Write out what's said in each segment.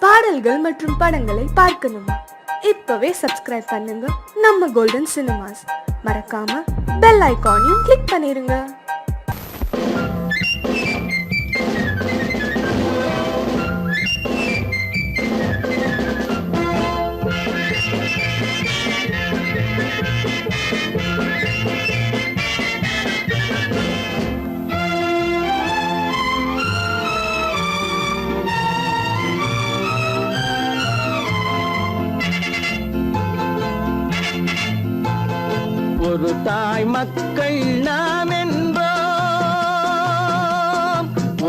பாடல்கள் மற்றும் படங்களை பார்க்கணுமா? இப்பவே சப்ஸ்கிரைப் பண்ணுங்க நம்ம கோல்டன் சினிமாஸ். மறக்காம பெல் ஐகானையும் கிளிக் பண்ணிருங்க. ஒரு தாய் மக்கள் நாம் என்போம்,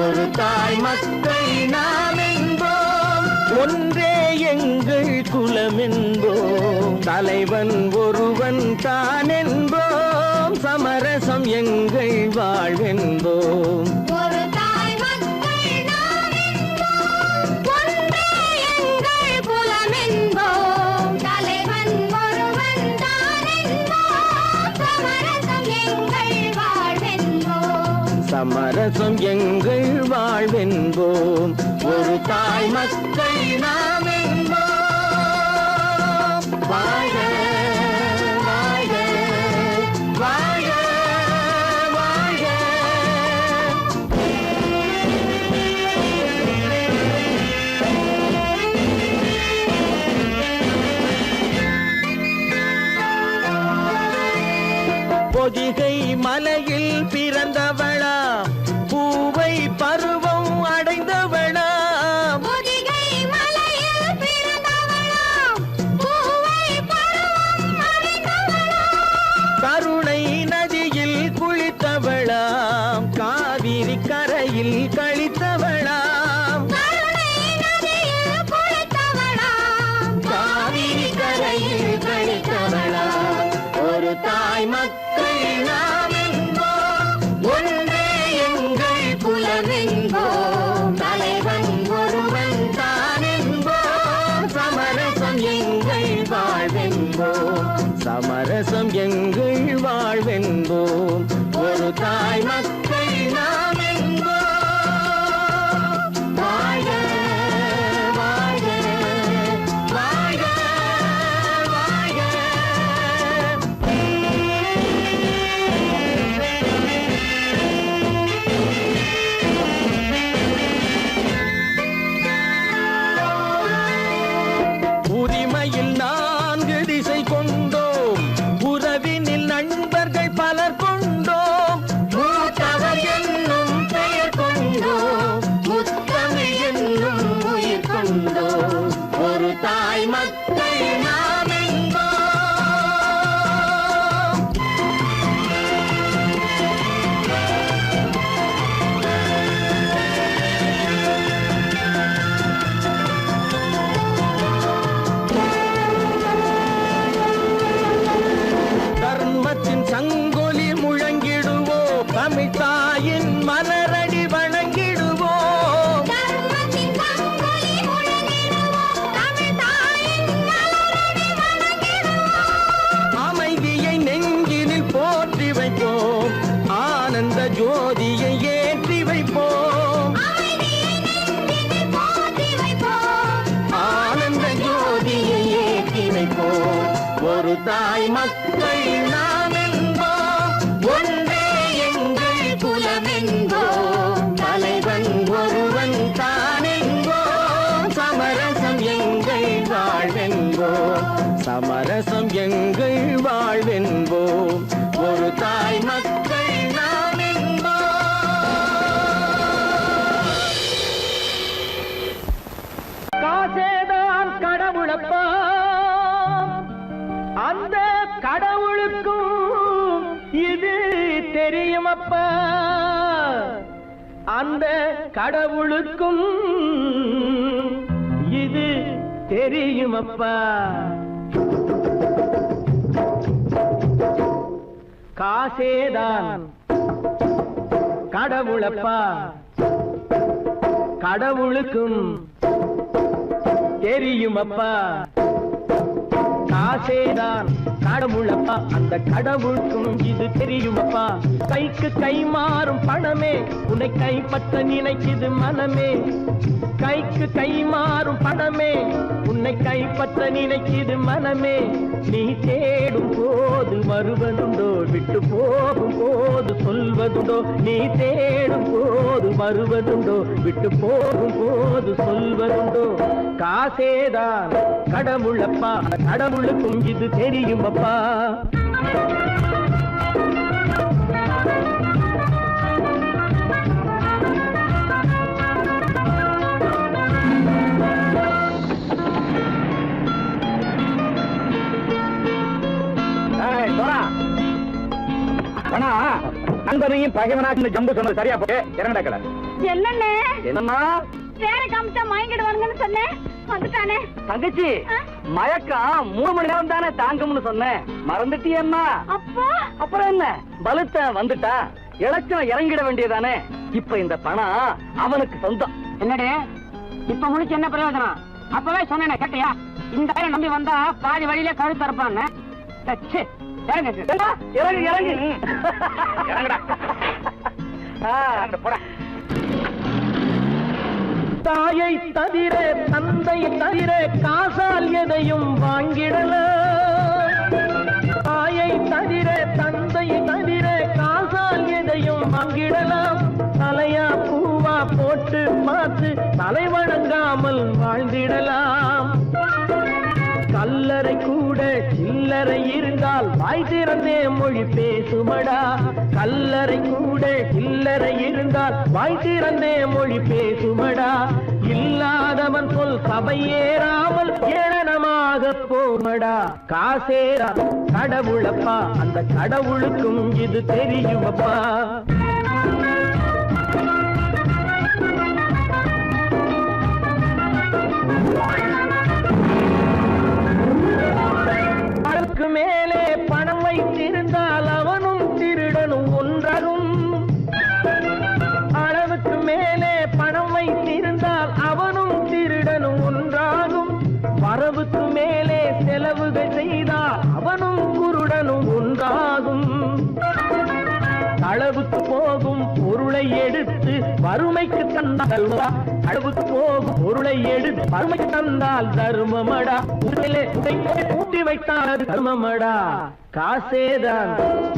ஒரு தாய் மக்கள் நாம் என்போம், ஒன்றே எங்கள் குலம் என்போம், தலைவன் ஒருவன் தான் என்போம், சமரசம் எங்கள் வாழ்வென்போம். சமரசம் எங்கள் வாழ்வென்போம், ஒரு தாய் மக்கள் நாம் என்போம். வாழ்க வாழ்க வாழ்க வாழ்க. பொதிகை மலையில் பிறந்தவளா, பூவை பருவம் அடைந்தவளா, பொதிகை மலையில் பிறந்தவளா, பூவை பருவம் அடைந்தவளா, கருணை நதியில் குளித்தவளா, காவிரி கரையில் கழித்தவளா, கருணை நதியில் குளித்தவளா, காவிரி கரையில் கழித்தவளா, ஒரு தாய் மக்கள் நாம் என்போம், ஒன்றே எங்கள் குலம் என்போம், தலைவன் ஒருவன் தான் என்போம், சமரசம் எங்கள் வாழ்வென்போம், சமரசம் எங்கள் வாழ்வென்போம், ஒரு தாய் மக்கள் நாம் என்போம். வாழ்க வாழ்க வாழ்க வாழ்க. உரிமையில் 4 திசை கொண்டோம், உறவினில் நண்பர்கள் பலர் கொண்டோம், மூத்தவர் என்னும் பெயர் கொண்டோம், முத்தமிழ் என்னும் உயிர் கொண்டோம், ஒரு தாய் மக்கள் நாம் என்போம். தர்மத்தின் சங்கொலி முழங்கிடுவோம், தமிழ் தாயின் மலரடி வணங்கிடுவோம், தர்மத்தின் சங்கொலி முழங்கிடுவோம், தமிழ் தாயின் மலரடி வணங்கிடுவோம், அமைதியை நெஞ்சினில் போற்றி வைப்போம், ஆனந்த ஜோதியை ஏற்றி வைப்போம், அமைதியை நெஞ்சினில் போற்றி வைப்போம், ஆனந்த ஜோதியை ஏற்றி வைப்போம், ஒரு தாய் மக்கள் நாம் என்போம், ஒன்றே எங்கள் குலம் என்போம், தலைவன் ஒருவன் தான் என்போம், சமரசம் எங்கள் வாழ்வென்போம், சமரசம் எங்கள் வாழ்வென்போம், ஒரு தாய் மக்கள் நாம் என்போம். காசேதான் கடவுளப்பா, அந்த கடவுளுக்கும் இது தெரியுமப்பா, அந்த கடவுளுக்கும் இது தெரியுமப்பா. காசேதான் கடவுளப்பா, கடவுளுக்கும் தெரியுமப்பா. காசேதான் கடவுளப்பா அந்த கடவுளுக்கும் இது தெரியுமப்பா கைக்கு கை மாறும் பணமே உன்னை கைப்பற்ற நினைக்குது மனமே கைக்கு கை மாறும் பணமே உன்னை கைப்பற்ற நினைக்குது மனமே நீ தேடும் போது வருவதுண்டோ விட்டு போகும் போது சொல்வதுண்டோ நீ தேடும் போது வருவதுண்டோ விட்டு போகும் போது சொல்வதுண்டோ காசேதான் கடவுளப்பா கடவுளுக்கும் இது தெரியுமப்பா நண்பனையும் பகைவனாக்கு ஜம்பு சொன்னது சரியா போட்டு இறங்கடக்கல என்னண்ணே என்னம்மா வேற காமிச்சா மயங்கிடுவானுங்கன்னு சொன்னேன் வந்துட்டானே தங்கச்சி மயக்கம் 3 மணி நேரம் தானே தாங்கும்னு சொன்னேன் மறந்துட்டியம்மா அப்போ அப்புறம் என்ன பலுத்த வந்துட்டா இலச்சம் இறங்கிட வேண்டியதானே இப்ப இந்த பணம் அவனுக்கு சொந்தம் என்னடே இப்ப முடிச்சு என்ன பிரயோஜனம் அப்பவே சொன்னேன் கேட்டியா இந்த பேரை நம்பி வந்தா பாதி வழியிலே கழுத்து இருப்பான்னு இறங்கு இறங்கு இறங்குடா போட தாயை தவிர தந்தை தவிர காசால் எதையும் வாங்கிடலாம் தாயை தவிர தந்தை தவிர காசால் எதையும் வாங்கிடலாம் தலையா பூவா போட்டு பார்த்து தலை வணங்காமல் வாழ்ந்திடலாம் கல்லறை கூட சில்லறை இருந்தால் வாய் திறந்தே மொழி பேசுமடா கல்லறை கூட சில்லறை இருந்தால் வாய் திறந்தே மொழி பேசுமடா இல்லாதவன் சொல் சபையேறாமல் ஏளனமாக போமடா காசேரா கடவுளப்பா அந்த கடவுளுக்கும் இது தெரியுமப்பா அளவுக்கு மேலே பணம் வைத்திருந்தால் அவனும் திருடனும் ஒன்றாகும் அளவுக்கு மேலே பணம் வைத்திருந்தால் அவனும் திருடனும் ஒன்றாகும் வரவுக்கு மேலே செலவுகள் செய்தால் அவனும் குருடனும் ஒன்றாகும் அளவுக்கு போகும் பொருளை எடுத்து வறுமைக்கு தந்தால் அளவுக்கு போகும் பொருளை எடுத்து வறுமைக்கு தந்தால் தர்மமடா ஊட்டி வைத்தால் அது தர்மமடா காசேதான்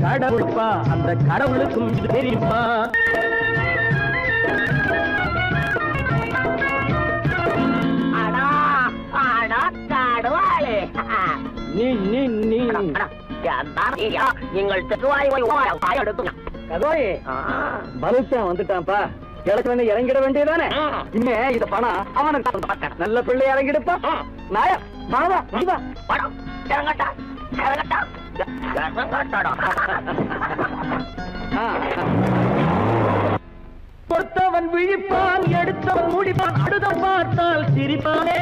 கடவுள்பா அந்த கடவுளுக்கும் இது தெரியுமா நீ நீங்கள் பலுத்தன் வந்துட்டான்ப்பா கிழக்கு இறங்கிட வேண்டியதானே இனிமே இந்த பணம் அவனுக்கு நல்ல பிள்ளை இறங்கிடுப்பா நாயா மாவா படம் இறங்கட்டா இறங்கட்டா பொறுத்தவன் விழிப்பான் எடுத்தவன் முடிப்பான் அடுத்தவன் பார்த்தால் சிரிப்பானே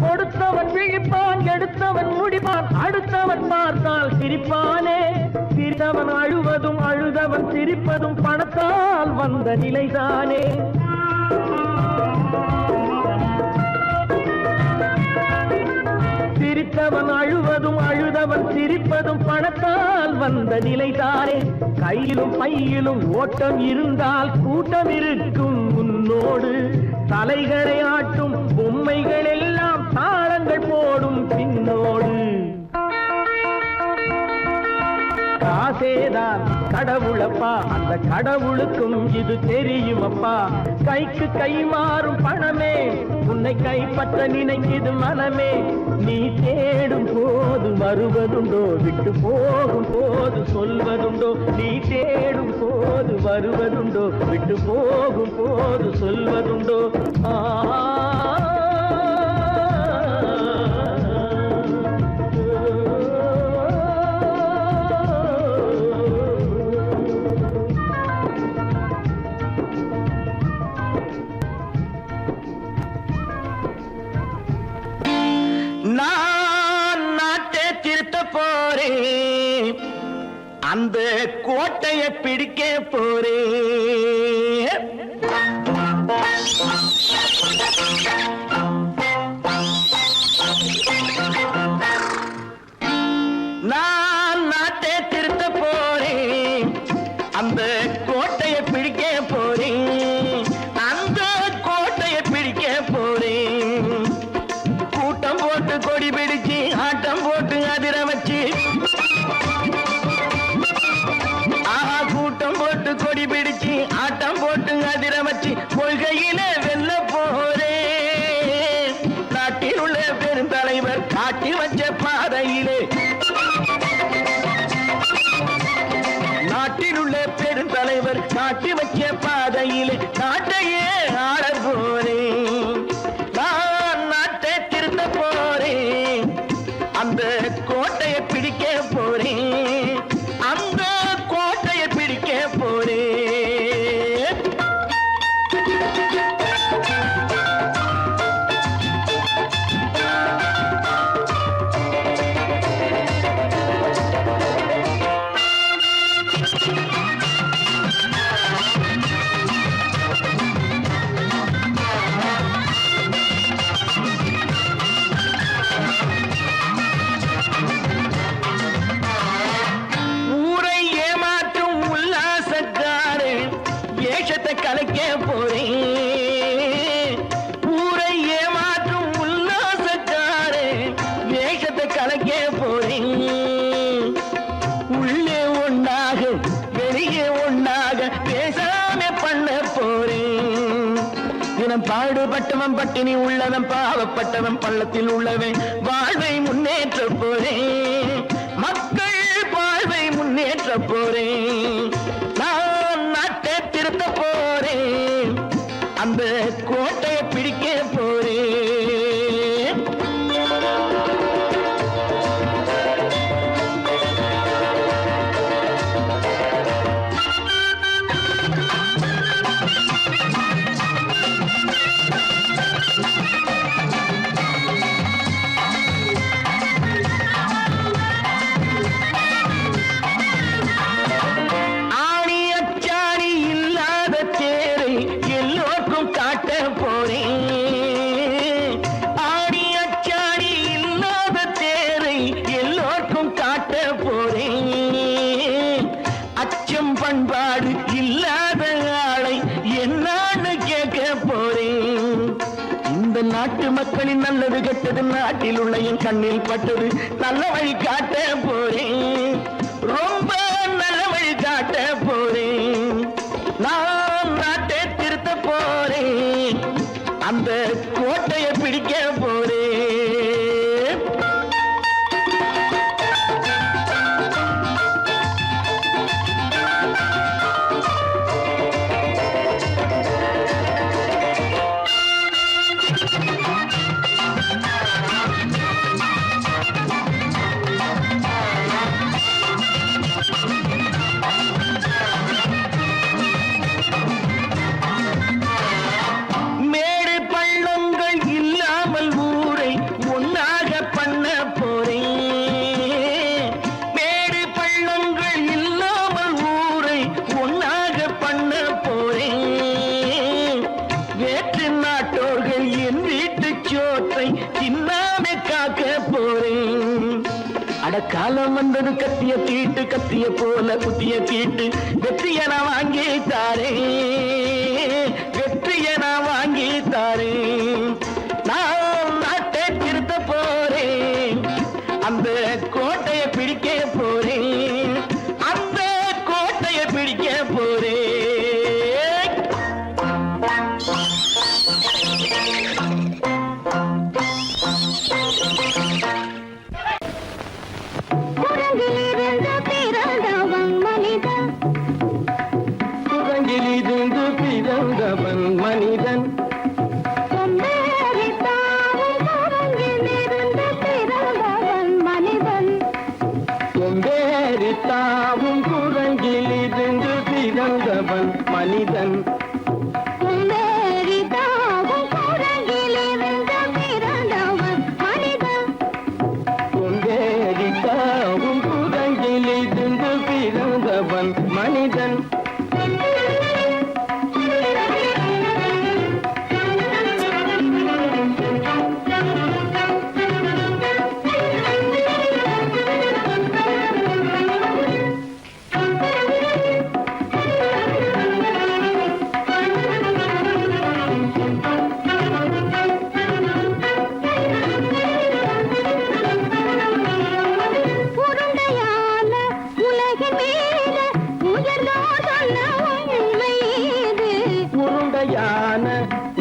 கொடுத்தவன் விழிப்பான் எடுத்தவன் முடிப்பான் அடுத்தவன் பார்த்தால் சிரிப்பானே சிரித்தவன் அழுவதும் அழுதவன் சிரிப்பதும் பணத்தால் வந்த நிலைதானே சிரித்தவன் அழுவதும் அழுதவன் சிரிப்பதும் பணத்தால் வந்த நிலைதானே கையிலும் பையிலும் ஓட்டம் இருந்தால் கூட்டம் இருக்கும் உன்னோடு தலைகளை ஆட்டும் பொம்மைகள் எல்லாம் தாளங்கள் போடும் பின்னோடு காசேதான் கடவுளப்பா அந்த கடவுளுக்கும் இது தெரியுமப்பா கைக்கு கை மாறும் பணமே உன்னை கைப்பற்ற நினைக்குது மனமே நீ தேடும் போது வருவதுண்டோ விட்டு போகும் போது சொல்வதுண்டோ நீ தேடும் போது வருவதுண்டோ விட்டு போகும் போது சொல்வதுண்டோ நான் நாட்டை திருத்த போறேன் அந்த கோட்டையை பிடிக்க போறேன் பெருந்தலைவர் காட்டி வச்ச பாதையிலே நாட்டில் உள்ள பெருந்தலைவர் காட்டி வச்ச பாதையிலே நாட்டையே ஆள போறேன். நான் நாட்டை திருத்த போறேன். அந்த கோட்டையை பிடிக்க போறேன். அந்த கோட்டையை பிடிக்க போறேன். கலைக்க போறேன். ஊரை ஏமாற்றும் உல்லாசக்காரே வேஷத்தை கலைக்க போறேன். உள்ளே ஒண்ணாக வெளியே ஒண்ணாக பேசாம பண்ண போறேன். தினம் பாடுபட்டவன் பட்டினி உள்ளவன் பாவப்பட்டவன் பள்ளத்தில் உள்ளவன் வாழ்வை முன்னேற்ற போறேன். மக்கள் வாழ்வை முன்னேற்ற போறேன். நான் நாட்டை திருத்த போறேன். அந்த கோட்டையை பிடிக்க போறேன். பண்பாடு இல்லாத ஆளை என்னான்னு கேட்க போறேன். இந்த நாட்டு மக்களின் நல்லது கெட்டது நாட்டில் உள்ள என் கண்ணில் பட்டது நல்ல வழி காட்ட போறேன். ரொம்ப நல்ல வழி காட்ட போறேன். நான் நாட்டை திருத்த போறேன். அந்த கோட்டையை பிடிக்க போறேன். காலம் வந்தது கத்திய தீட்டு கத்திய போல குத்திய தீட்டு வெற்றிய நான் வாங்கி தாரே. வெற்றிய நான் வாங்கி தாரே. நான் நாட்டை திருத்த போறேன். அந்த கோட்டையை பிடிக்க போறேன். அந்த கோட்டையை பிடிக்க போறேன். குரங்கிலிருந்து பிறந்தவன் மனிதன். கொம்பேறித்தாவும் குரங்கிலிருந்து பிறந்தவன் மனிதன். கொம்பேறித்தாவும் குரங்கிலிருந்து பிறந்தவன் மனிதன்.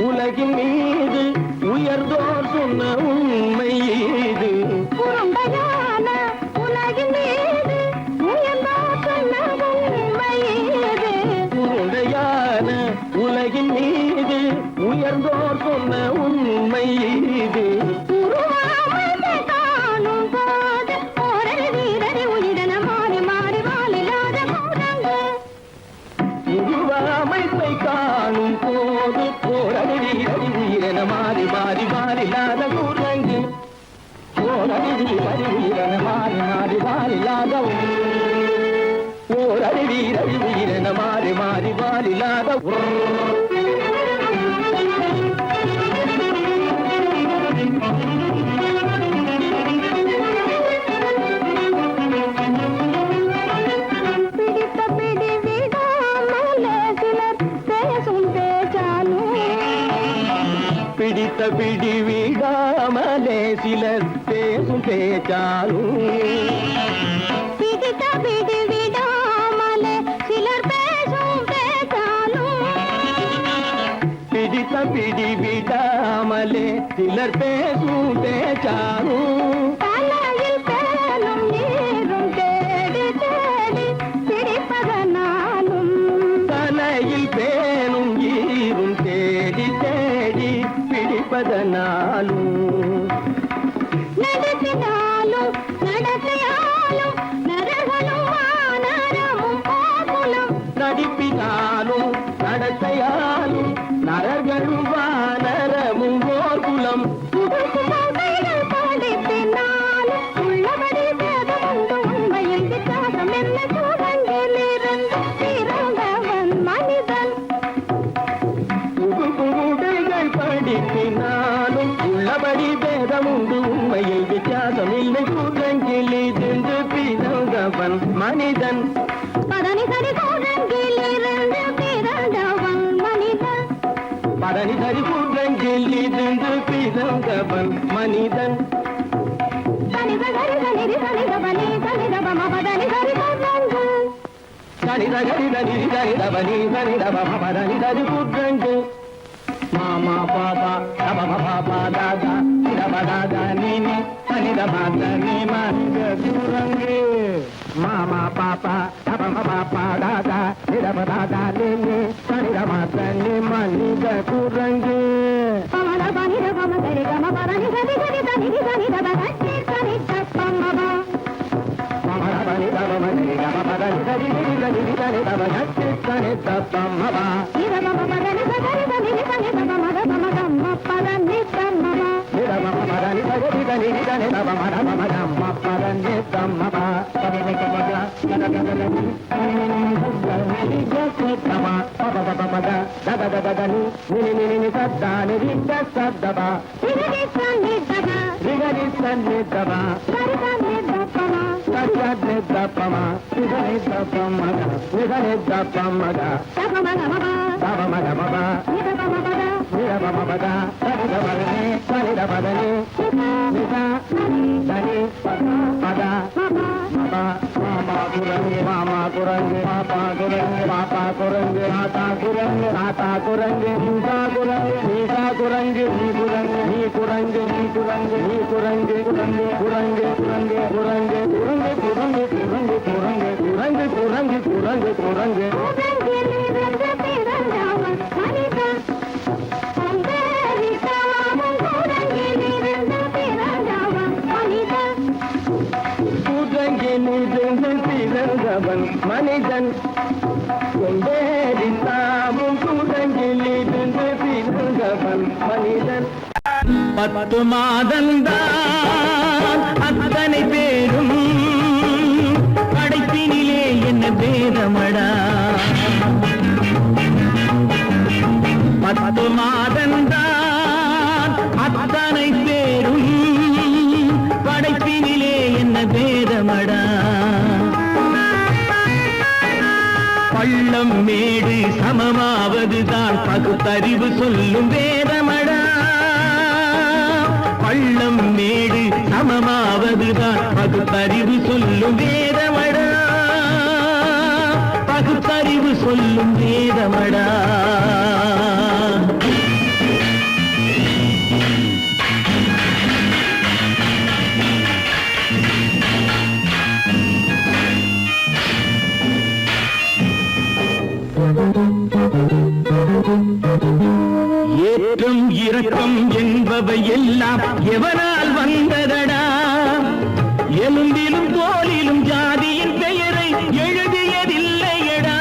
உலகின் மீது உயர்ந்தோர் சொன்ன உண்மை உண்மை இது உருவாமையை காணும் போது ஓரடி வீரடி உயிரென மாறி மாறி வாலில்லாத கூடங்கு உருவாமைப்பை காணும் போது போரடி வீரடி உயிரென மாறி மாறி வாரில்லாத கூறங்கு ஓரடி வீரடி உயிரென மாறி மாறி வாரில்லாத ஓரடி வீரடி உயிரென மாறி மாறி வாரில்லாத பிடித்த பிடி விடாமலே சிலர் பேசும் பேச்சாலும் பிடித்த பிடி விடாமலே சிலர் பேசும் பேச்சாலும் பிடித்த பிடி விடாமலே சிலர் பேசும் பேச்சாலும் பிடித்த பிடி விடாமலே சிலர் பேசும் பேச்சாலும் தலையில் பேனும் நீரும் தேடி தேடி பிடிப்பதனாலும் தலையில் பேணும் ஈரும் தேடி தேடி பிடிப்பதனாலும் நடத்தினாலும் நடத்தையாலும் நரகனும் வானரமும் கோகுலம் நடிப்பினாலும் நடத்தையாலும் நரர்களும் வானரமும் ஓர் குலம் புதுசுமைகள் படிப்பினாலும் உள்ளபடி வேதம் உண்டு உண்மையில் வித்தியாசம் என்ன சூழங்கிலிருந்து பிறந்தவன் மனிதன் புகுடைகள் படிப்பினாலும் உள்ளபடி பேதம் உண்டு உண்மையில் வித்தியாசம் இல்லை கூட்டங்கில் இருந்து பிறந்தவன் மனிதன் பதனி சரி சூழங்கிலிருந்து பிறந்தவன் மனிதன் பதனி சரி கூட்டங்கில் இருந்து பிறந்தவன் மனிதன் தனித கரித நிதி தனித பனி தனித பம பதனி சரி சூழங்கு சனித கரித நிதி தனித பனி தனித பம பதனி சரி கூட்டங்கு மாமா பாபா தபம பாபா தாதா தப தாதா நீனி தனித மாத நீ மனித கூறங்கு மாமா பாப்பா தபம பாப்பா தாதா நிரப தாதா நீனி தனித மாத நீ மனித கூறங்கு பமத பனித பம சரி கம பதனி சரி சரி தனிதி தனித பகத்தி சரி தப்பமப மமரபனி தபமனி தப பதனி சரி நிதி தனி தப கத்தி தனி தப்பமபா இத பம பதனி சரி தனிதி தனி தப மத பம கம்ம பதனி தம்மப நிரபமபதனி சரி தனி தனி தப மரபமதம்ம பதனி தம்மபா தபம தபதா ததததனி நினி ஜசதமா பபபபபத ததததனி நினி சத்தானி ரித சத்தபா தினதி சன்னி தப ரிகதி சன்னி தபா சரி சன்னி தப்பம சத்யத்னி தப்பமா நிதனி தப்பமத நிதனி தப்பமத தபம கமப தபமதமபா இத பம பத நிரபமபத தனிதபதனி தனிதபதனி நித தனி பத மப மாமா குரங்கு மாமா குரங்கு பாப்பா குரங்கு பாப்பா குரங்கு ஆத்தா குரங்கு ஆத்தா குரங்கு நீசா குரங்கு நீசா குரங்கு நீ குரங்கு நீ குரங்கு நீ குரங்கு நீ குரங்கு குரங்கு குரங்கு குரங்கு குரங்கு குரங்கு குரங்கு குரங்கு குரங்கு குரங்கு குரங்கு குரங்கு கூடங்கிலிருந்து பிறந்தவன் மனிதன் அம்பேரிக்காமும் கூடங்கிலிருந்து பிறந்தவன் மனிதன் கூட்டங்கிலிருந்து பிறந்தவன் மனிதன் கொண்டேறி தாமும் கூட்டங்கிலிருந்து பிறந்தவன் மனிதன் 10 மாதந்தான் அத்தனை பேரும் படைப்பினிலே என்ன பேதமடா 10 மாதந்தான் அத்தனை பேரும் படைப்பினிலே என்ன பேதமடா பள்ளம் மேடு சமமாவதுதான் பகுத்தறிவு சொல்லும் வேதமடா பள்ளம் மேடு சமமாவதுதான் பகுத்தறிவு சொல்லும் வேதமடா பகுத்தறிவு சொல்லும் வேதமடா ஏற்றம் இரக்கம் என்ப என்பவை எல்லாம் எவனால் வந்ததடா எலும்பிலும் தோலிலும் ஜாதியின் பெயரை எழுதியதில்லையடா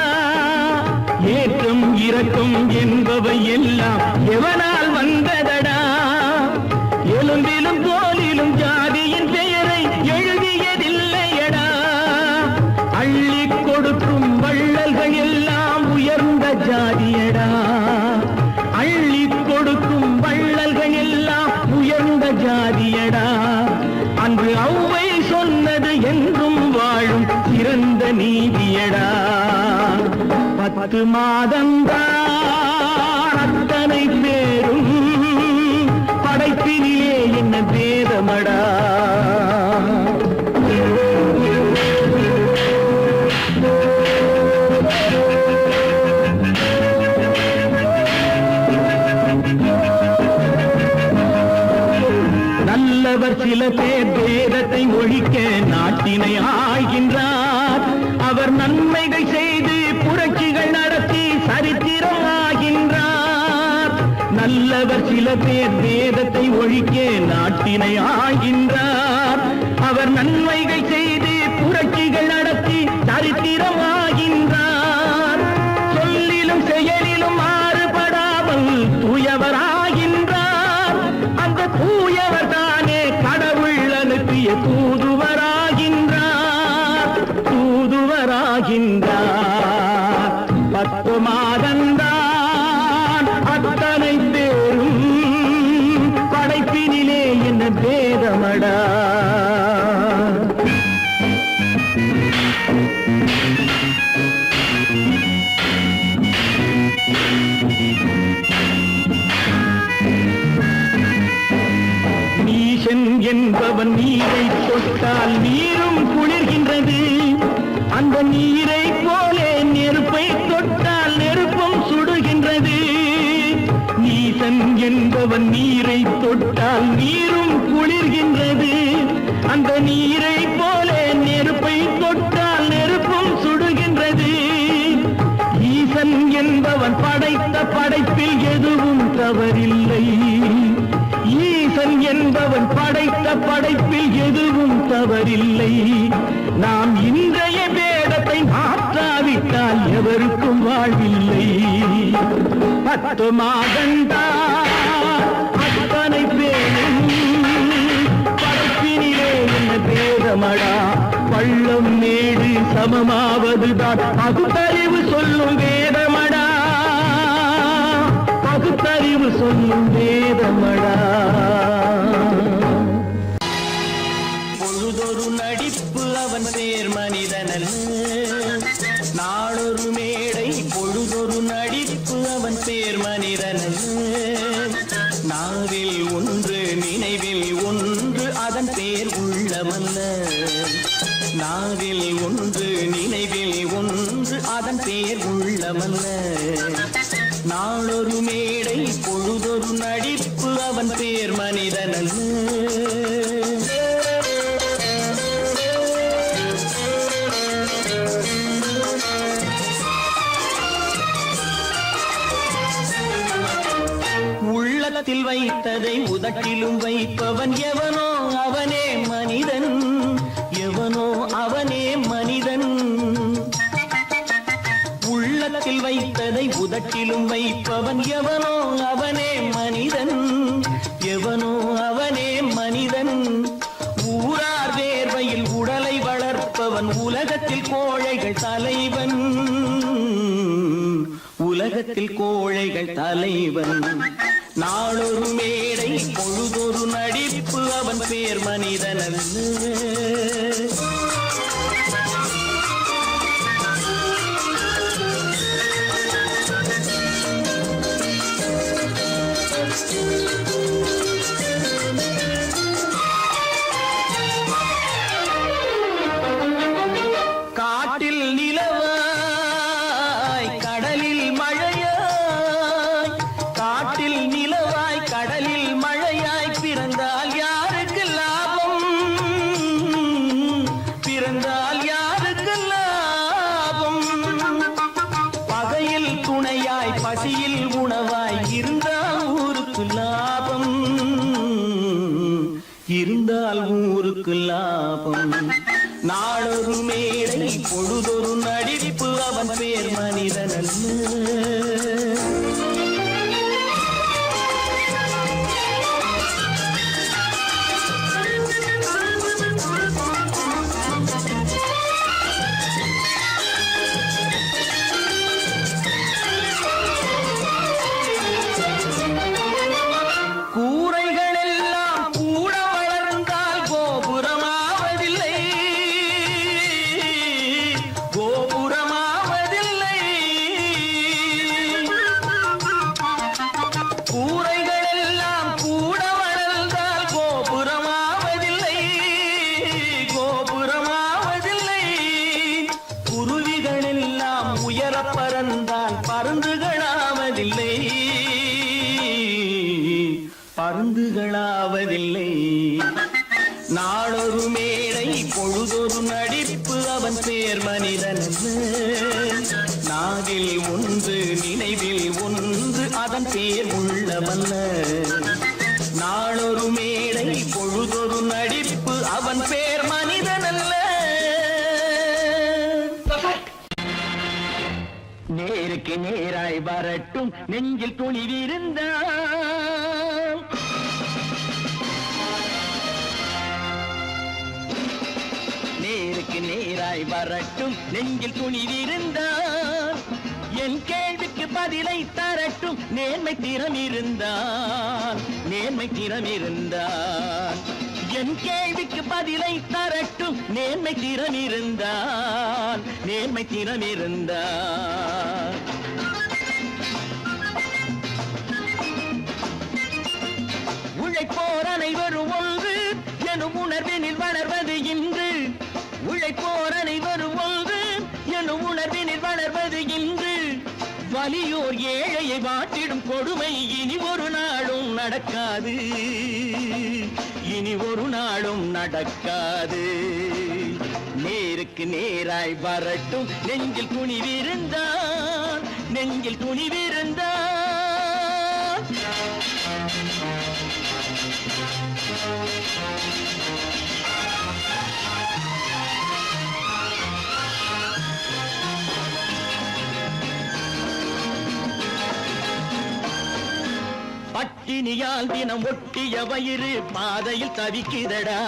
ஏற்றம் இரக்கம் என்பவை எல்லாம் எவனால் வந்ததடா எலும்பிலும் தோலிலும் ஜாதியின் பெயரை எழுதியதில்லையடா அள்ளி கொடுக்கும் வள்ளல்கள் எல்லாம் உயர்ந்த ஜாதியடா அள்ளி கொடுக்கும் வள்ளல்கள் எல்லாம் உயர்ந்த ஜாதியடா அன்று ஔவை சொன்னது என்றும் வாழும் சிறந்த நீதியடா 10 மாதந்தான் அத்தனை பேரும் படைப்பினிலே என்ன பேதமடா நல்லவர் சில பேர் வேதத்தை ஒழிக்க நாட்டினை ஆகின்றார் அவர் நன்மைகள் செய்து புரட்சிகள் நடத்தி சரித்திரம் ஆகின்றார் நல்லவர் சில பேர் வேதத்தை ஒழிக்க நாட்டினை ஆகின்றார் அவர் நன்மைகள் செய்து புரட்சிகள் நடத்தி சரித்திரம் ஆகின்றார் சொல்லிலும் செயலிலும் மாறுபடாமல் தூயவராகின்றார் அந்த தூயவர் தானே கடவுள் அனுப்பிய தூதுவராகின்றார் 10 மாதந்தான் அத்தனை பேரும் படைப்பினிலே என்ன பேதமடா நீசன் என்பவன் நீரை தொட்டால் நீரும் குளிர்கின்றது அந்த நீரை போலே நெருப்பை தொட்டால் நெருப்பும் சுடுகின்றது நீசன் என்பவன் நீரை தொட்டால் நீரும் குளிர்கின்றது அந்த நீரை போலே நெருப்பை தொட்டால் நெருப்பும் சுடுகின்றது ஈசன் என்பவன் படைத்த படைப்பில் எதுவும் தவறில்லை ஈசன் என்பவன் படைத்த படைப்பில் எதுவும் தவறில்லை நாம் இன்றைய வேதத்தை மாற்றாவிட்டால் எவருக்கும் வாழ்வில்லை 10 மாதந்தான் அத்தனை பேரும் படைப்பினிலே என்ன பேதமடா பள்ளம் மேடு சமமாவதுதான் பகுத்தறிவு சொல்லும் வேதமடா பகுத்தறிவு சொல்லும் வேதமடா பொழுதொரு நடிப்பு அவன் பேர் மனிதனல்ல நாளொரு மேடை பொழுதொரு நடிப்பு அவன் பேர் மனிதனல்ல நாவில் ஒன்று நினைவில் ஒன்று அதன் பேர் உள்ளமல்ல நாவில் ஒன்று நினைவில் ஒன்று அதன் பேர் உள்ளமல்ல நாளொரு மேடை பொழுதொரு நடிப்பு அவன் பேர் மனிதனல்ல உள்ளத்தில் வைத்ததை உதட்டிலும் வைப்பவன் எவனோ அவனே மனிதன் எவனோ அவனே மனிதன் உள்ளத்தில் வைத்ததை உதட்டிலும் வைப்பவன் எவனோ அவனே மனிதன் எவனோ அவனே மனிதன் ஊரார் வேர்வையில் உடலை வளர்ப்பவன் உலகத்தில் கோழைகள் தலைவன் உலகத்தில் கோழைகள் தலைவன் நாளொரு மேடை பொழுதொரு நடிப்பு அவன் பேர் மனிதனல்ல காட்டில் நிலவாய் கடலில் மழையாய் காட்டில் நிலவாய் கடலில் மழையாய் பிறந்தால் யாருக்கு லாபம் இருந்தால் ஊருக்கு லாபம். நாளொரு மேடை பொழுதொரு நடிப்பு அவன் பேர் மனிதனல்ல. பருந்துகளாவதில்லை. நாளொரு மேடை பொழுதொரு நடிப்பு அவன் பேர் மனிதனல்ல. நாவில் ஒன்று நினைவில் ஒன்று அதன் பேர் உள்ளவல்ல. நாளொரு மேடை பொழுதொரு நடிப்பு அவன் பேர் மனிதனல்ல. நேருக்கு நேராய் வரட்டும் நெஞ்சில் துணிவிருந்தான். நேருக்கு நேராய் வரட்டும் நெஞ்சில் துணிவிருந்தான். என் கேள்விக்கு பதிலை தரட்டும் நேர்மை திறம் இருந்தான். நேர்மை திறம் இருந்தான். என் கேள்விக்கு பதிலை தரட்டும் நேர்மை திறம் இருந்தான். நேர்மை திறம் இருந்தான். உழைப்போர் அனைவரும் ஒன்று எனும் உணர்வினில் வளர்வது இன்று. உழைப்போர் அனைவரும் ஒன்று எனும் உணர்வினில் வளர்வது இன்று. வலியோர் ஏழையை வாட்டிடும் கொடுமை இனி ஒரு நாளும் நடக்காது. இனி ஒரு நாளும் நடக்காது. நேருக்கு நேராய் வரட்டும் நெஞ்சில் துணிவிருந்தான். நெஞ்சில் துணிவிருந்தான். பட்டினியால் தினம் ஒட்டிய வயிறு பாதையில் தவிக்குதடா.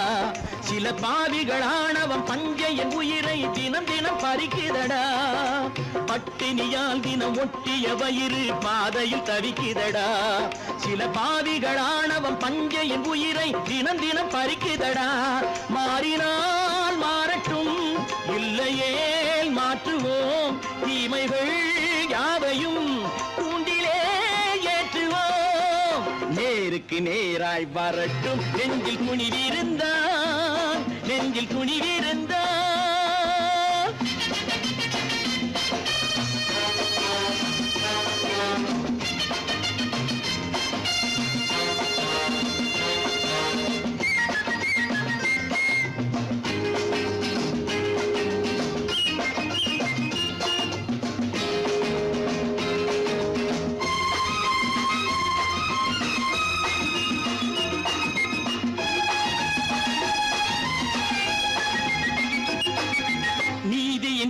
சில பாவிகளானவன் பஞ்சையின் உயிரை தினம் தினம் பறிக்குதடா. பட்டினியால் தினம் ஒட்டிய வயிறு பாதையில் தவிக்குதடா. சில பாவிகளானவன் பஞ்சையின் உயிரை தினம் தினம் பறிக்குதடா. மாறினால் மாறட்டும் இல்லையே மாற்றுவோம். தீமைகள் யாவையும் கூண்டிலே ஏற்றுவோம். நேருக்கு நேராய் வரட்டும் நெஞ்சில் துணிவிருந்தான். நெஞ்சில் துணிவிருந்தான்.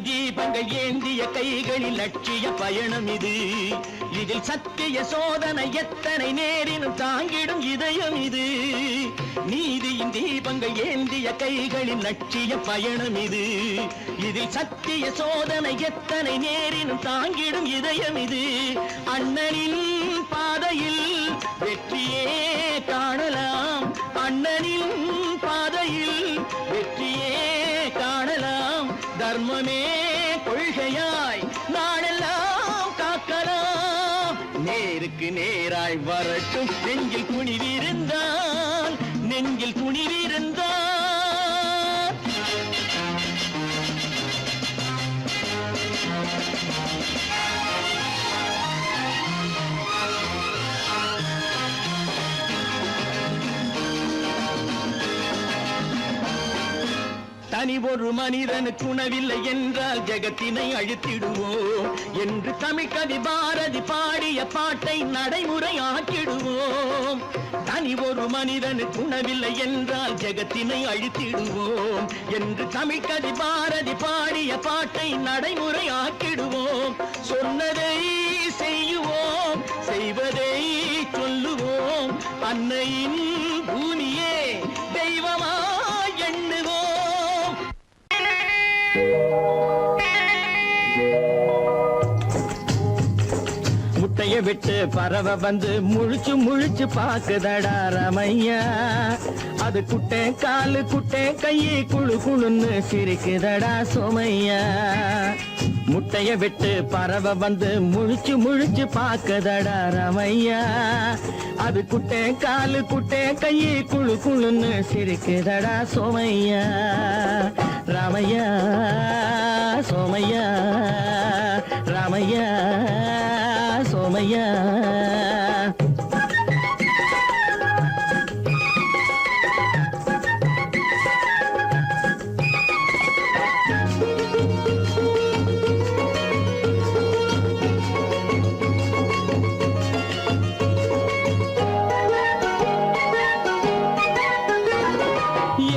தீபங்கள் ஏந்திய கைகளில் லட்சிய பயணம் இது. இதில் சத்திய சோதனை எத்தனை நேரினும் தாங்கிடும் இதயம் இது. நீதியின் தீபங்கள் ஏந்திய கைகளில் லட்சிய பயணம் இது. இதில் சத்திய சோதனை எத்தனை நேரினும் தாங்கிடும் இதயம் இது. அண்ணனின் பாதையில் வெற்றியே காணலாம். அண்ணனின் பாதையில் வெற்றியே காணலாம். தர்மமே கொள்கையாய் நாடெல்லாம் காக்கலாம். நேருக்கு நேராய் வரட்டும் நெஞ்சில் துணிவிருந்தான். நெஞ்சில் துணிவிருந்தான். தனி ஒரு மனிதனுக்கு உணவில்லை என்றால் ஜெகத்தினை அழித்திடுவோம் என்று தமிழ்கவி பாரதி பாடிய பாட்டை நடைமுறையாக்கிடுவோம். தனி ஒரு மனிதனுக்கு உணவில்லை என்றால் ஜெகத்தினை அழித்திடுவோம் என்று தமிழ்கவி பாரதி பாடிய பாட்டை நடைமுறையாக்கிடுவோம். சொன்னதை செய்யுவோம், செய்வதை சொல்லுவோம், அன்னையின் பூமியே தெய்வமா எண்ணுவோம். முட்டைய விட்டு பறவை வந்து முழிச்சு முழிச்சு பாக்குதடா ரமையா. அது குட்டே காலு குட்டே கையை குழு குழுன்னு சிரிக்குதடா சோமையா. முட்டைய விட்டு பறவை வந்து முழிச்சு முழிச்சு பாக்குதடா ரமையா. அது குட்டே காலு குட்டே கையை குழு குழுன்னு சிரிக்குதடா சோமையா. ராமையா சோமையா, ராமையா சோமையா.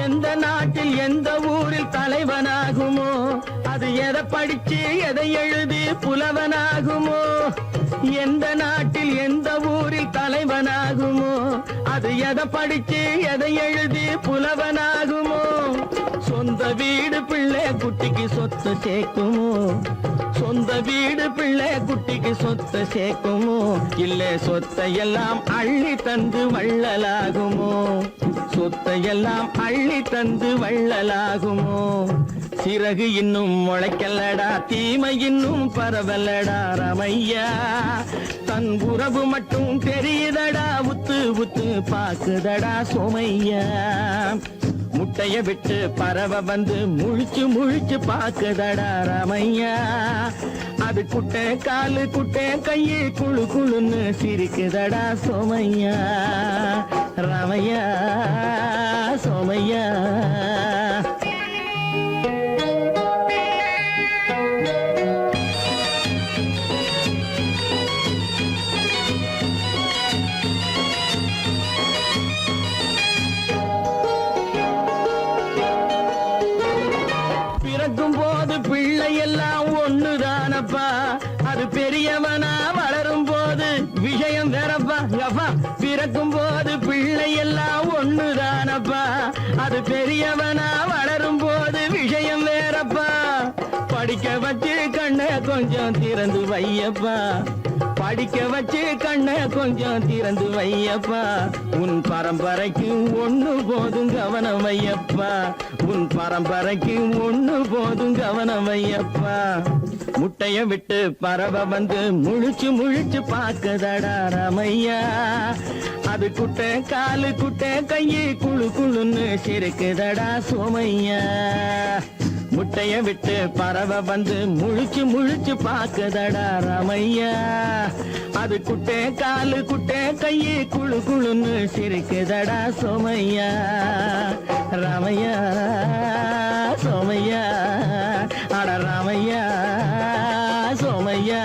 எந்த நாட்டில் எந்த ஊரில் தலைவனாகுமோ, அது எதை படிச்சு எதை எழுதி புலவனாகுமோ. எந்த நாட்டில் எந்த ஊரில் தலைவனாகுமோ, அது எதை படிச்சு எதை எழுதி புலவனாகுமோ. சொந்த வீடு பிள்ளை குட்டிக்கு சொத்து சேர்க்குமோ, சொந்த வீடு பிள்ளை குட்டிக்கு சொத்து சேர்க்குமோ. இல்ல சொத்தையெல்லாம் அள்ளி தந்து வள்ளலாகுமோ, சொத்தையெல்லாம் அள்ளி தந்து வள்ளலாகுமோ. சிறகு இன்னும் முளைக்கல்லடா, தீமை இன்னும் பரவலடா ரமையா. தன் உறவு மட்டும் தெரியுதடா, உத்து உத்து பாக்குதடா சோமையா. முட்டைய விட்டு பறவை வந்து முழிச்சு முழிச்சு பாக்குதடா ரமையா. அது குட்டை காலு குட்டை கையை குழு குழுன்னு சிரிக்குதடா சோமையா. ரமையா சோமையா. பிறக்கும் போது பிள்ளை எல்லாம் ஒண்ணுதானப்பா, அது பெரியவனா வளரும் போது விஷயம் வேறப்பா. பிறக்கும் போது பிள்ளை எல்லாம் ஒண்ணுதானப்பா, அது பெரியவனா வளரும் போது விஷயம் வேறப்பா. படிக்க வச்சு கண்ணை கொஞ்சம் திறந்து வையப்பா, படிக்க வச்சு கண்ணை கொஞ்சம் திறந்து வையப்பா. உன் பரம்பரைக்கு ஒண்ணு போதும் கவனம் வையப்பா, உன் பரம்பரைக்கு ஒண்ணு போதும் கவனம் வையப்பா. முட்டைய விட்டு பறவை வந்து முழிச்சு முழிச்சு பாக்குதடா ரமையா. அது குட்டை காலு குட்டை கையை குழு குழுன்னு சிரிக்குதடா சோமையா. முட்டைய விட்டு பறவை வந்து முழிச்சு முழிச்சு பாக்குதடா ரமையா. அது குட்டை காலு குட்டை கையை குழு குழுன்னு சிரிக்குதடா சோமையா. ரமையா சோமையா, அட ரமையா சோமையா.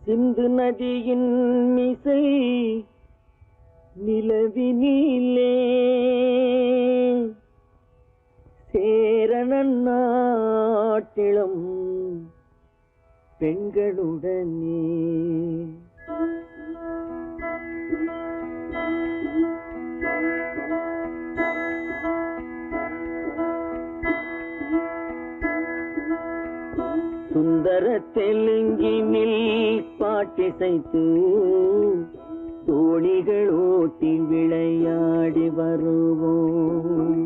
சிந்து நதியின் மிசை நிலவினிலே சேரணன் நாட்டிலும் பெண்களுடனே சுந்தர தெலுங்கினில் பாட்டிசைத்து தோணிகள் ஓட்டி விளையாடி வருவோம்.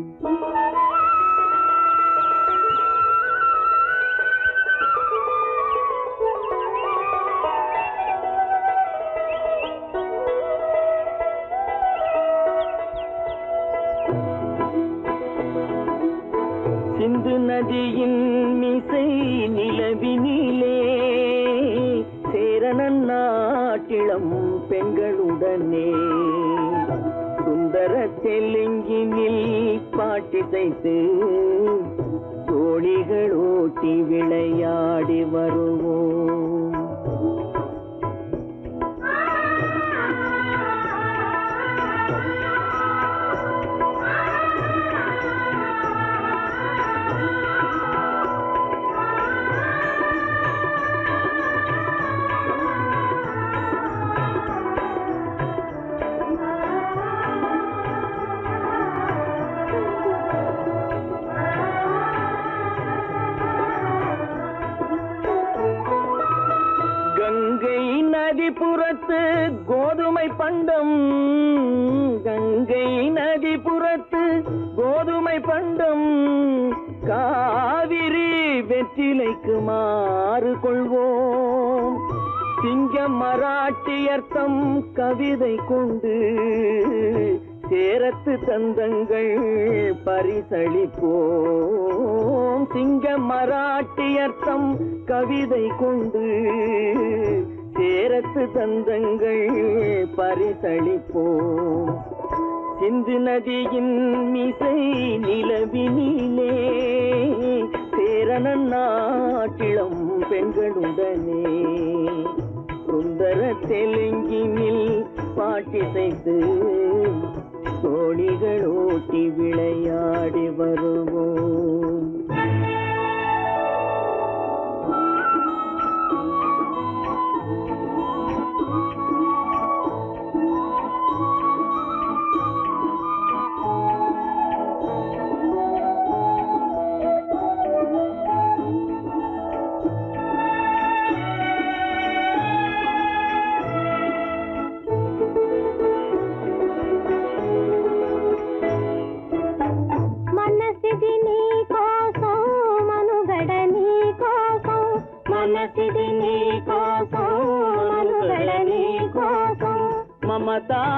சிந்து நதியின் மிசை நிலவினிலே சேரணன் நாட்டிளம் பெண்களுடனே சுந்தர தெலுங்கினில் பாட்டிசைத்து தோழிகள் ஓட்டி விளையாடி வருவோம். கங்கை நதிபுறத்து கோதுமை பண்டம், கங்கை நதிபுறத்து கோதுமை பண்டம், காவிரி வெற்றிலைக்கு மாறு கொள்வோம். சிங்கம் மராட்டியர்த்தம் கவிதை கொண்டு சேரத்து தந்தங்கள் பரிசளிப்போம். சிங்கம் மராட்டியர்த்தம் கவிதை கொண்டு சேரத்து தந்தங்கள் பரிசளிப்போம். சிந்து நதியின் மிசை நிலவினிலே சேரணன் நாட்டிளம் பெண்களுடனே சுந்தர தெலுங்கினில் பாட்டிசைத்து தோழிகள் ஓட்டி விளையாடி வருவோம்.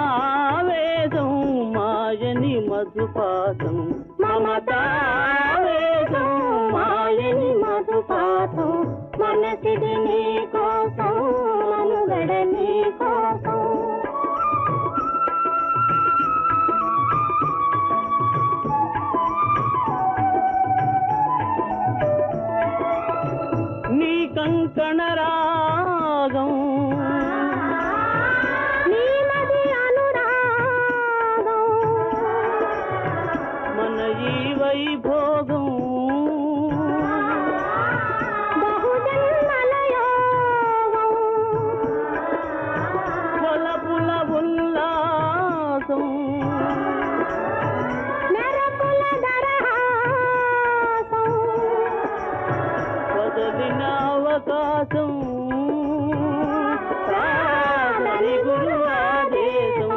మమతావేదం మాయని మధుపాతం, మమతావేదం మాయని మధుపాతం, మనసిది నీ కోసం మనుగడ నీ కోసం. నీ కంకణ రాగం వైభోగం బహుజన్మలయోగం కొలపుల ఉల్లాసం మెరపుల దరహాసం వదలిన అవకాశం సాగని గురు ఆదేశం.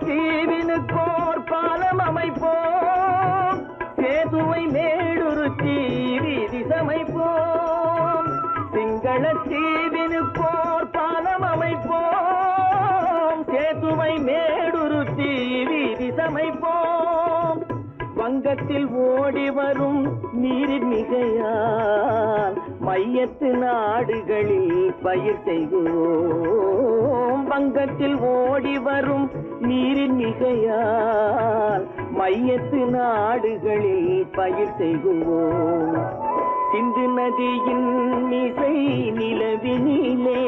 தீவினுக்கோர் பாலம் அமைப்போம், சேதுவை மேடுருத்தி வீதி சமைப்போம். சிங்கள தீவினுக்கோர் பாலம் அமைப்போம், சேதுவை மேடுருத்தி வீதி சமைப்போம். வங்கத்தில் ஓடி வரும் நீரின் மிகையால் மையத்து நாடுகளில் பயிர் செய்வோம். வங்கத்தில் ஓடி வரும் நீரின் மிகையால் மையத்து நாடுகளில் பயிர் செய்வோம். சிந்து நதியின் மிசை நிலவினிலே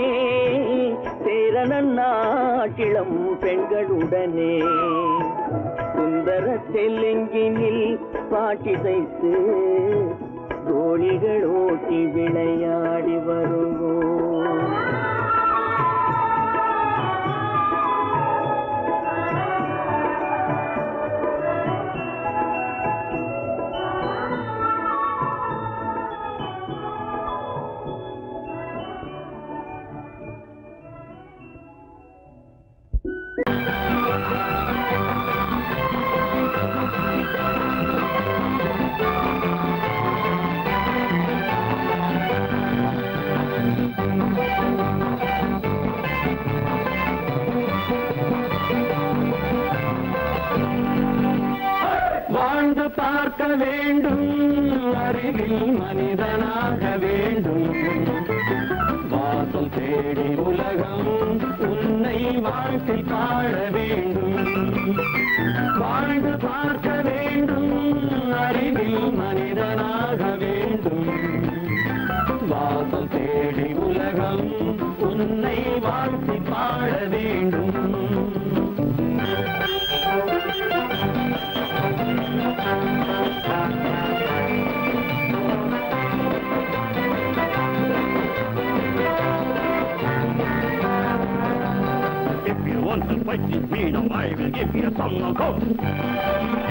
சேரணன் நாட்டிளம் பெண்களுடனே சுந்தர தெலுங்கினில் பாட்டிசைத்து தோழிகள் ஓட்டி விளையாடி வருவோம். பார்க்க வேண்டும் அறிவில் மனிதனாக வேண்டும் வாசம் தேடி உலகம் உன்னை வாழ்க்கை பாட வேண்டும் வாழ்ந்து பார்க்க வேண்டும் அறிவில் மனிதனாக வேண்டும் வாசம் தேடி உலகம் உன்னை வாழ்க்கை பாட வேண்டும் If you want to fight this freedom, I will give you a song of hope.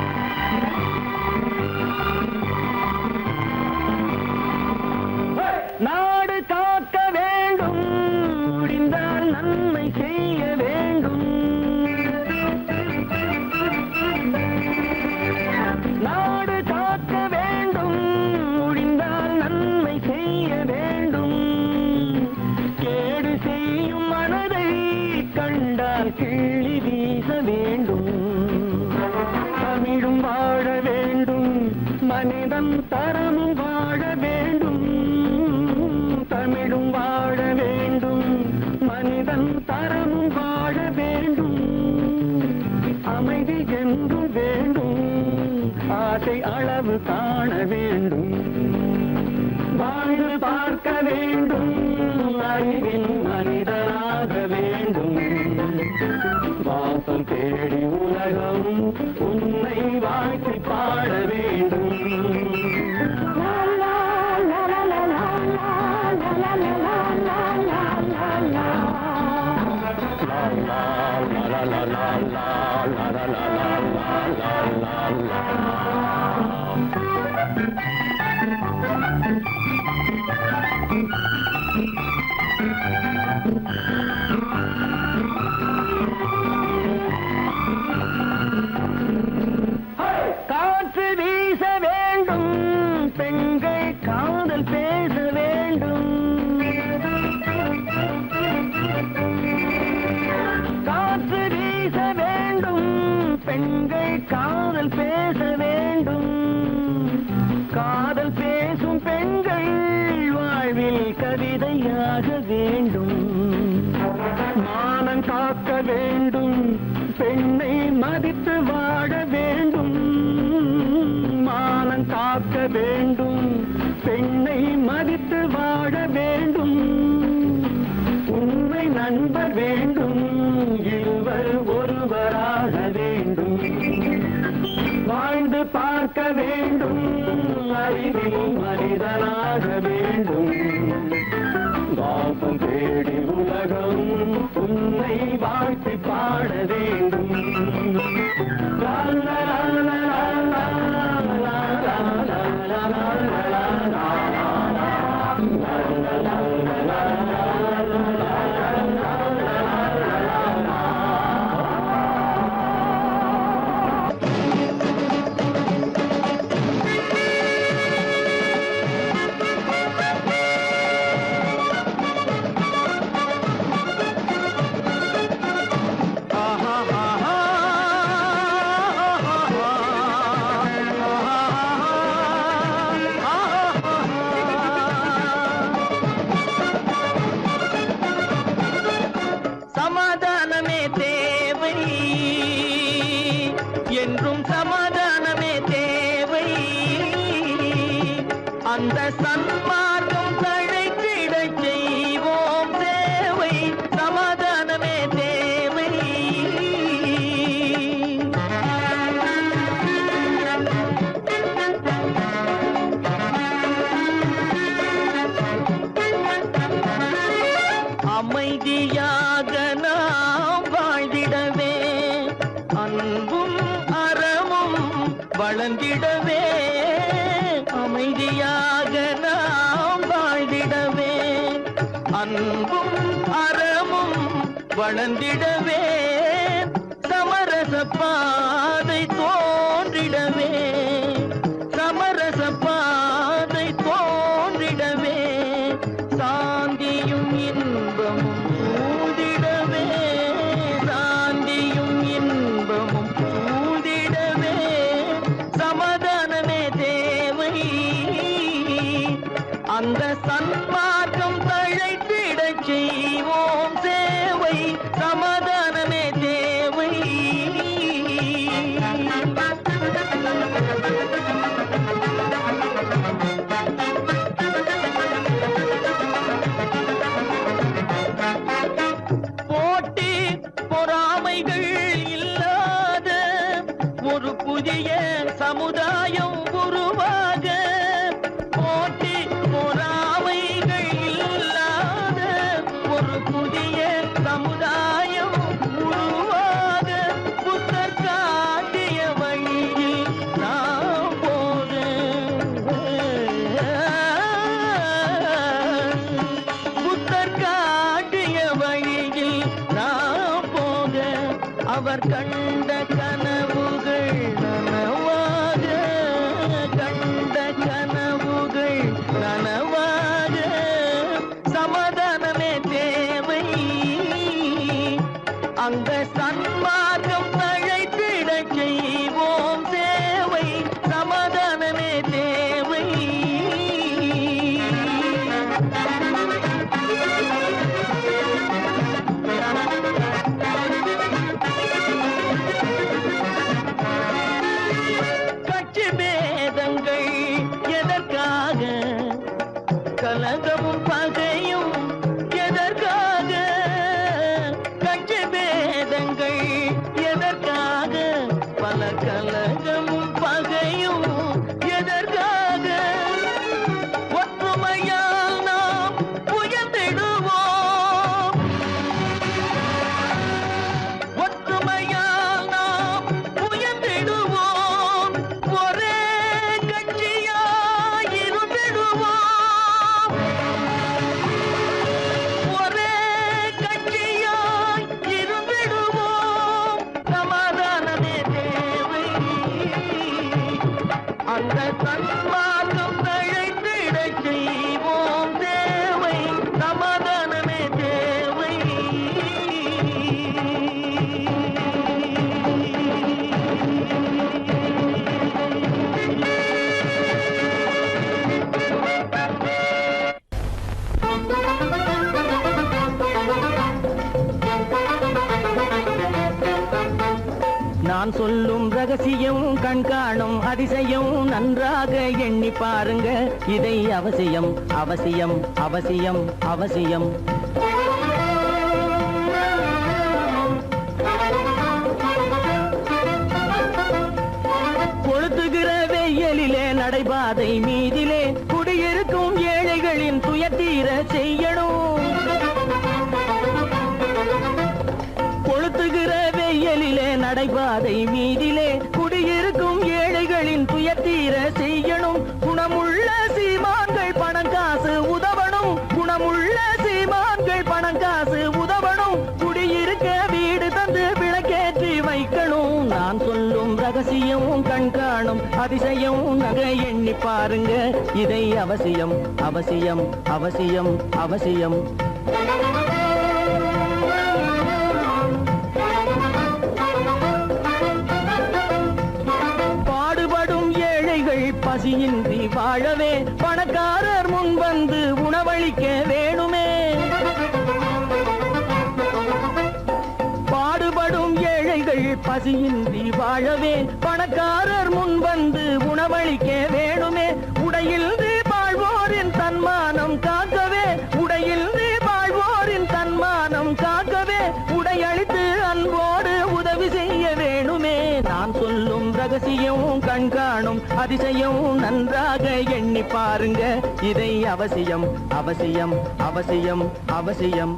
நாடு காக்க வேண்டும் முடிந்தால் நன்மை செய்ய வேண்டும் நாடு காக்க வேண்டும் முடிந்தால் நன்மை செய்ய வேண்டும் கேடு செய்யும் மனதை கண்டால் கிள்ளி வீச வேண்டும் தமிழும் வாழ வேண்டும் மனிதன் தரமும் வாழ வேண்டும் தமிழும் வாழ வேண்டும் மனிதன் தரமும் வாழ வேண்டும் அமைதி என்று வேண்டும் ஆசை அளவு காண வேண்டும் வாழ்ந்து பார்க்க வேண்டும் அறிவின் மனிதனாக வேண்டும் வாசம் தேடி உலகம் உன்னை வாழ்க்கை பாட வேண்டும் காற்று வீச வேண்டும் பெண்கள் காதல் பேச வேண்டும் காற்று வீச வேண்டும் பெண்கள் காதல் பேச வேண்டும் காதல் பேசும் பெண்கள் வாழ்வில் கவிதையாக வேண்டும் மானம் காக்க வேண்டும் பெண்ணை மதித்து வாழ வேண்டும் மானம் காக்க வேண்டும் பெண்ணை மதித்து வாழ வேண்டும் உண்மை நண்பர் வேண்டும் இருவர் ஒருவராக வேண்டும் வாழ்ந்து பார்க்க வேண்டும் அறிவில் மனிதனாக வேண்டும் வாசம் தேடி உலகம் உன்னை வாழ்த்தி பாட வேண்டும் லா லா லா லா லா லா லா லா லா லா சமாதானமே தேவை என்றும் சமாதானமே தேவை அந்த சன்மார்க்கம் தழைத்திட செய்வோம் தேவை சமாதானமே தேவை அமைதியாக நாம் வாழ்ந்திடவே அன்பும் அறமும் வளர்ந்திடவே அமைதியாக நாம் வாழ்ந்திடவே அன்பும் அறமும் வளர்ந்திடவே சமரச பாதை தோன்றிடவே சமரச பாதை தோன்றிடவே சாந்தியும் இன்பமும் சூழ்ந்திடவே சாந்தியும் இன்பமும் சூழ்ந்திடவே சமத செய்வோம் சேவை சமாதானமே தேவை. போட்டி பொறாமைகள் இல்லாத ஒரு புதிய சமுதாயம் உருவாக. போட்டி பொறாமைகள் இல்லாத ஒரு புதிய சமுதாயம் உருவாக. புத்தர் காட்டிய வழியில் நாம் போக. புத்தர் காட்டிய வழியில் நாம் போக. அவர் கண்ட கனவுகள் நனவாக. கண்ட கனவுகள் நனவாக. சமாதானமே தேவை. அங்க சன்மார்க்கம் தழைத்திட செய்வோம் சேவை சமாதானமே தேவை. கட்சி பேதங்கள் எதற்காக? கலகமும் பகையும் எதற்காக? கட்சி பேதங்கள் எதற்காக? பல கலகமும் பகையும் எதற்காக? ஒற்றுமையால் நாம் உயர்ந்திடுவோம். ஒற்றுமையால் நாம் உயர்ந்திடுவோம். ஒரே கட்சியாய் இருந்திடுவோம். ஒரே கட்சியாய் இருந்திடுவோம். சமாதானமே தேவை. அந்த சன்மார்க்கம் தழைத்திட செய்வோம் தேவை சமாதானமே தேவை. நான் சொல்லும் ரகசியம் கண்காணும் அதிசயம் நன்றாக எண்ணி பாருங்க. இதை அவசியம் அவசியம் அவசியம் அவசியம். கொளுத்துகிற வெயிலிலே நடைபாதை மீதிலே குடியிருக்கும் ஏழைகளின் துயத்தீர செய்யணும். கொளுத்துகிற வெயிலிலே நடைபாதை மீதிலே குடியிருக்கும் ஏழைகளின் துயத்தீர செய்யணும். குணமுள்ள சீமான்கள் பணம் காசு உதவணும். குணமுள்ள சீமான்கள் பணம் காசு உதவணும். குடியிருக்க வீடு தந்து விளக்கேற்றி வைக்கணும். நான் சொல்லும் ரகசியம் கண்காணும் அதிசயம் நகை எண்ணி பாருங்க. இதை அவசியம் அவசியம் அவசியம் அவசியம். பாடுபடும் ஏழைகள் பசியின்றி வாழவே பணக்காரர் முன் வந்து உணவளிக்க வேணுமே. பாடுபடும் ஏழைகள் பசியின்றி வாழவே பணக்காரர் முன் வந்து உணவளிக்க வேணுமே. உடையில் வாழ்வோரின் தன்மானம் காக்கவே. உடையில் வாழ்வோரின் தன்மானம் காக்கவே. உடையளித்து அன்போடு உதவி செய்ய வேணுமே. நான் சொல்லும் ரகசியம் கண்காணும் அதிசயம் நன்றாக எண்ணி பாருங்க. இதை அவசியம் அவசியம் அவசியம் அவசியம்.